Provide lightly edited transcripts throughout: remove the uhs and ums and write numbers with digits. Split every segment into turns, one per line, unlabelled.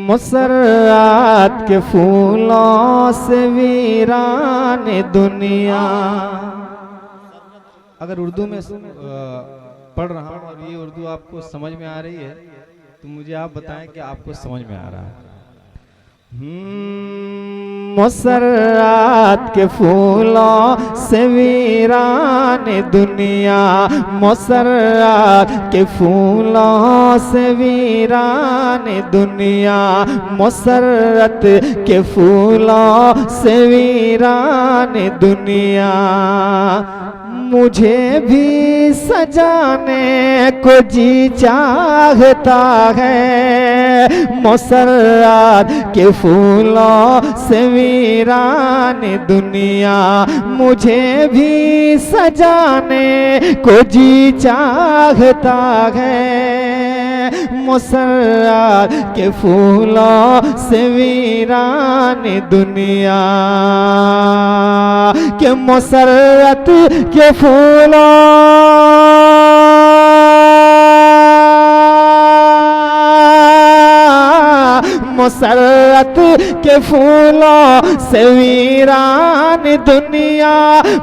मुसर्रात के फूलों से वीरान दुनिया। अगर उर्दू में पढ़ रहा हूँ और ये उर्दू आपको समझ में आ रही है तो मुझे आप बताएं कि आपको समझ में आ रहा है। मुसर्रात के फूलों से वीरान दुनिया, मुसर्रात के फूलों से वीरान दुनिया, मुसर्रत के फूलों से वीरान दुनिया। मुझे भी सजाने को जी चाहता है, मुसर्रात के फूलों से वीरान दुनिया। मुझे भी सजाने को जी चाहता है, मुसर्रात के फूलों से वीरान दुनिया। के मुसर्रत के फूलों मुसर्रत के फूलों से वीरान दुनिया।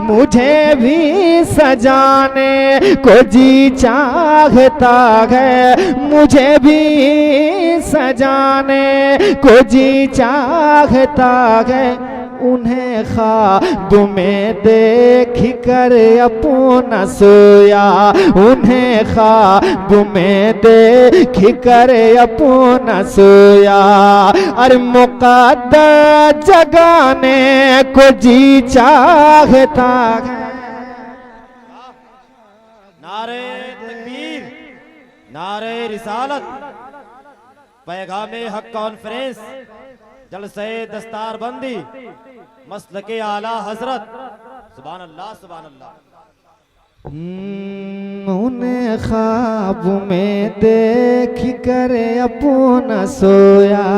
मुझे भी सजाने को जी चाहता है, मुझे भी सजाने को जी चाहता है। उन्हें ख्वाब में देख कर अपना सोया, उन्हें ख्वाब में देख कर अपना सोया। अरे मुक़द्दर जगाने को जी चाहता है।
नारे तकबीर, नारे रिसालत, पैगामे हक कॉन्फ्रेंस, जलसे दस्तारबंदी, मसलके आला हजरत। सुभान अल्लाह, सुभान अल्लाह।
उन्हें ख्वाब में देख कर अपना सोया,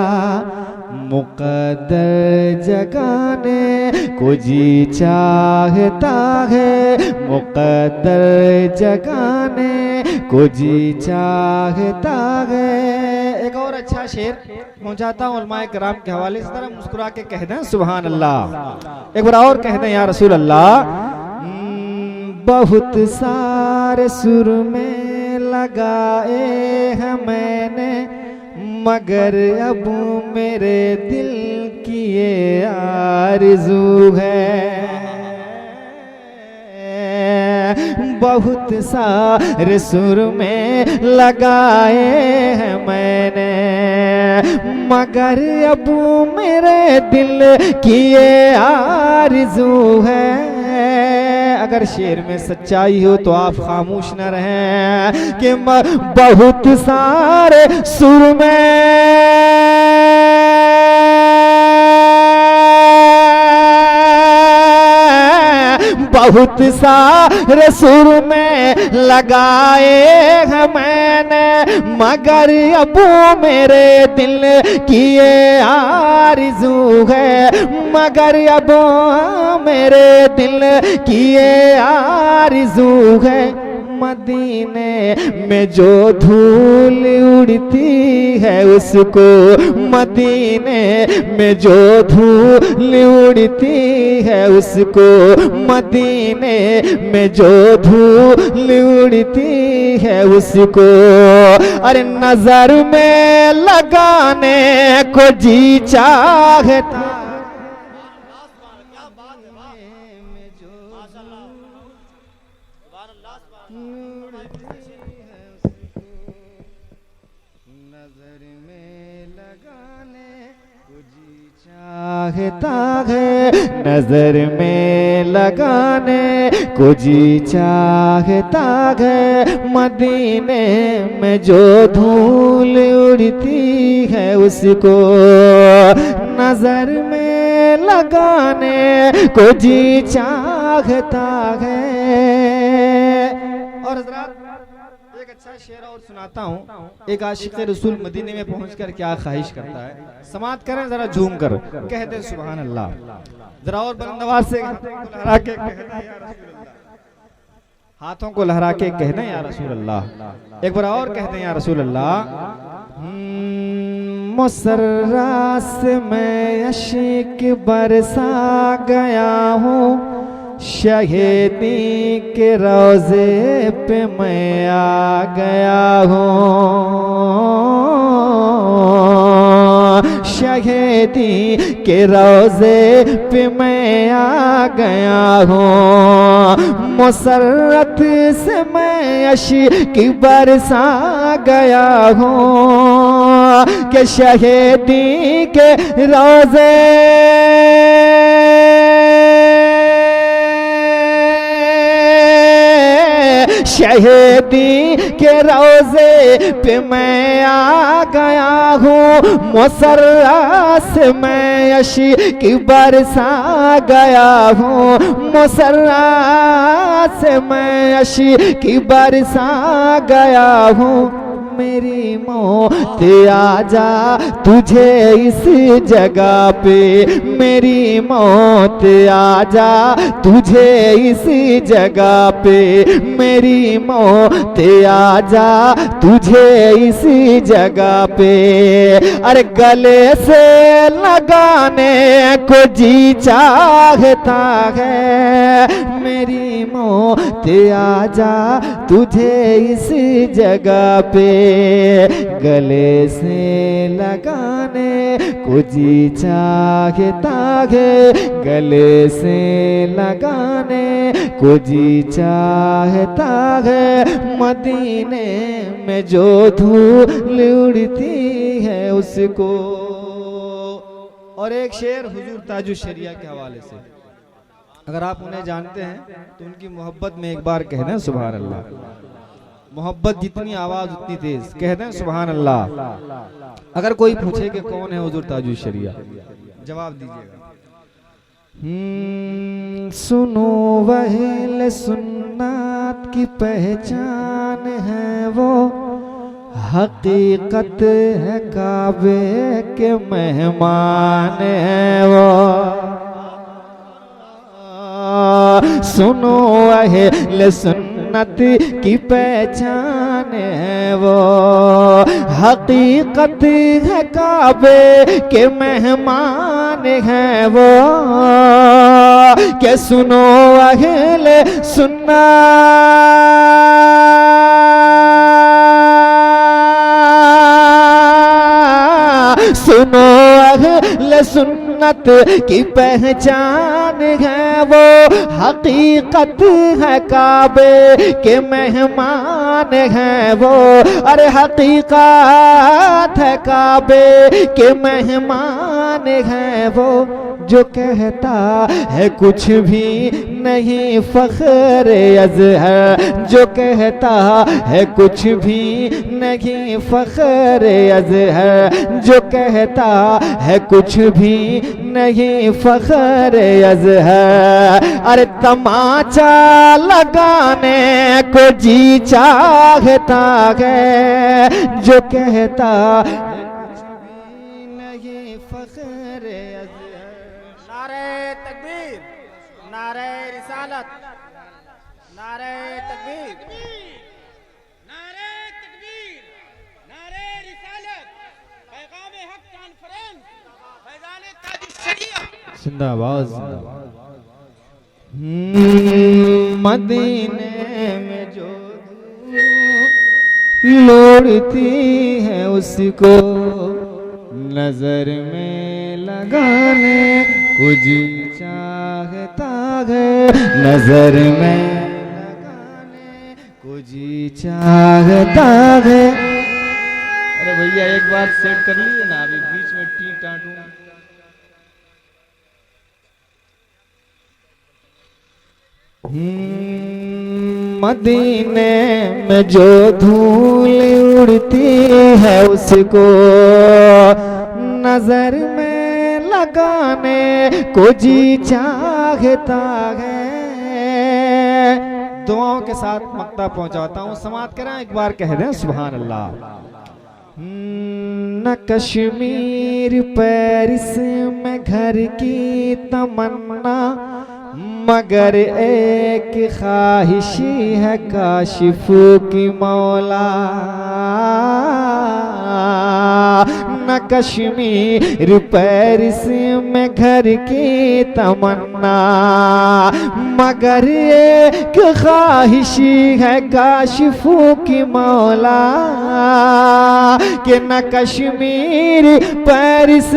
मुक़द्दर जगाने को जी चाहता है, मुक़द्दर जगाने को जी चाहता है। एक और अच्छा शेर पहुंचाता हूँ उलमाए किराम के हवाले से, तरह मुस्कुरा के कह दें सुभान अल्लाह। एक बार और कह दें या रसूल अल्लाह। बहुत सारे सुर में लगाए हैं मैंने, मगर अब मेरे दिल की ये आरज़ू है। बहुत सारे सुर में लगाए हैं मैंने, मगर अब मेरे दिल की ये आरज़ू है। अगर शेर में सच्चाई हो तो आप खामोश न रहें कि बहुत सारे सुर में बहुत सारे सुर में लगाए हैं मैंने, मगर अब मेरे दिल की ये आरज़ू है, मगर अब मेरे दिल की ये आरज़ू है। मदीने में जो धूल उड़ती है उसको, मदीने में जो धूल उड़ती है उसको, मदीने में जो धूल उड़ती है उसको। अरे नजर में लगाने को जी चाहता। नजर में लगाने को जी चाहता है, नजर में लगाने को जी चाहता है। मदीने में जो धूल उड़ती है उसको, नजर में लगाने को जी चाहता है। और हज़रात एक अच्छा शेर और सुनाता हूँ। एक आशिक़ रसूल मदीने में पहुंचकर क्या ख्वाहिश करता है, समात करें जरा झूम कर, कहते सुभान अल्लाह। जरा और बुलंदआवाज़ से लहरा के कह दें या रसूल अल्लाह, हाथों को लहरा के कह दें या रसूल अल्लाह। एक बार और कह दें या रसूल अल्लाह। मुसर्रा से मैं अश्क बरसा गया हूँ, शहीदी के रोज़े पे मैं आ गया हूँ, शहीदी के रोज़े पे मैं आ गया हूँ, मुसर्रत से मैं अश्क बरसा गया हूँ कि शहीदी के रोज़े शहीदी के रोज़े पे मैं आ गया हूँ, मुसर्रा से मैं अश्क बरसा गया हूँ, मुसर्रा से मैं अश्क बरसा गया हूँ। मेरी मौत आजा तुझे इस जगह पे, मेरी मौत आजा तुझे इस जगह पे, मेरी मौत आजा तुझे इस जगह पे। अरे गले से लगाने को जी चाहता है, मेरी मौत आजा तुझे इस जगह पे, गले से लगाने को जी चाहता है, गले से लगाने को जी चाहता है, मदीने में जो धूल उड़ती है उसको। और एक शेर हुजूर ताजुश शरिया के हवाले से, अगर आप उन्हें जानते हैं तो उनकी मोहब्बत में एक बार कह दें सुभान अल्लाह। मोहब्बत जितनी आवाज उतनी तेज, कह दें सुभान अल्लाह। अगर कोई पूछे कि कौन है हुजूर ताजुश शरिया, जवाब दीजिएगा। सुनो वहील सुन्नत की पहचान है वो, हकीकत है काबे के मेहमान है वो। सुनो अहले सुन्नत की पहचान है वो, हकीकत है काबे के मेहमान है वो। के सुनो अहले सुन्नत, सुनो अहले सुन्नत की पहचान है वो, हकीकत है काबे के मेहमान है वो। अरे हकीकत है काबे के मेहमान है वो, जो कहता है कुछ भी नहीं फख्र अज़हर, जो कहता है कुछ भी नहीं फख्र अज़हर, जो कहता है कुछ भी नहीं फख्र अज़हर। अरे तमाचा लगाने को जी चाहता है, जो कहता नहीं फख्र अज़हर।
नारे तकबीर, नारे रिसालत, नारे तकबीर, नारे तकबीर, नारे रिसालत, पैगाम हक कॉन्फ्रेंस, फैज़ान ताजुश शरिया
जिंदाबाद जिंदाबाद। मदीने में जो लोड़ती है उसको नजर में लगाने को जी चाहता है, नजर में लगाने को जी चाहता है। अरे भैया एक बार सेट कर लीजिए ना, अभी बीच में टी टाटू। मदीने में जो धूल उड़ती है उसको नजर में लगाने को जी चाहता है। दुआओं के साथ मक्ता पहुंचाता हूँ, समाप्त करें एक बार कह दें सुभान अल्लाह। न कश्मीर पेरिस में घर की तमन्ना, मगर एक ख्वाहिशी है काशिफ की मौला, न कश्मीर पेरिस में घर की तमन्ना, मगर एक ख्वाहिशी है काशिफ की मौला, कि न कश्मीर पेरिस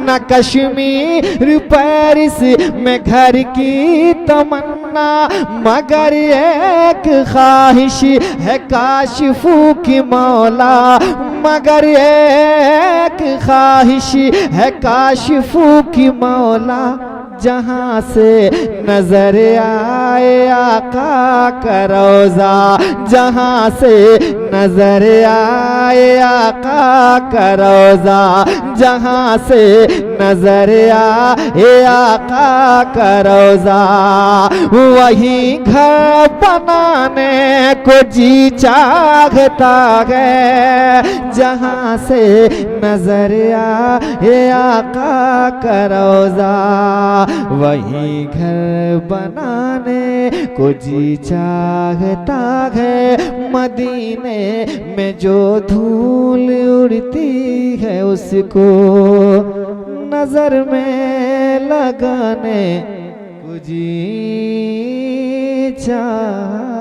न कश्मीर पेरिस में घर की तमन्ना, मगर एक ख्वाहिश है काशिफ की मौला, मगर एक ख्वाहिश है काशिफ की मौला, जहाँ से नजर आए आका का रोज़ा, जहाँ से नजर आए आका का रोज़ा, जहाँ से नजर आए आका का रोज़ा, वही घर बनाने को जी चाहता है, जहाँ से नजर आए आका का रोज़ा, वही घर बनाने को जी चाहता है। मदीने में जो धूल उड़ती है उसको नजर में लगाने को जी चाहता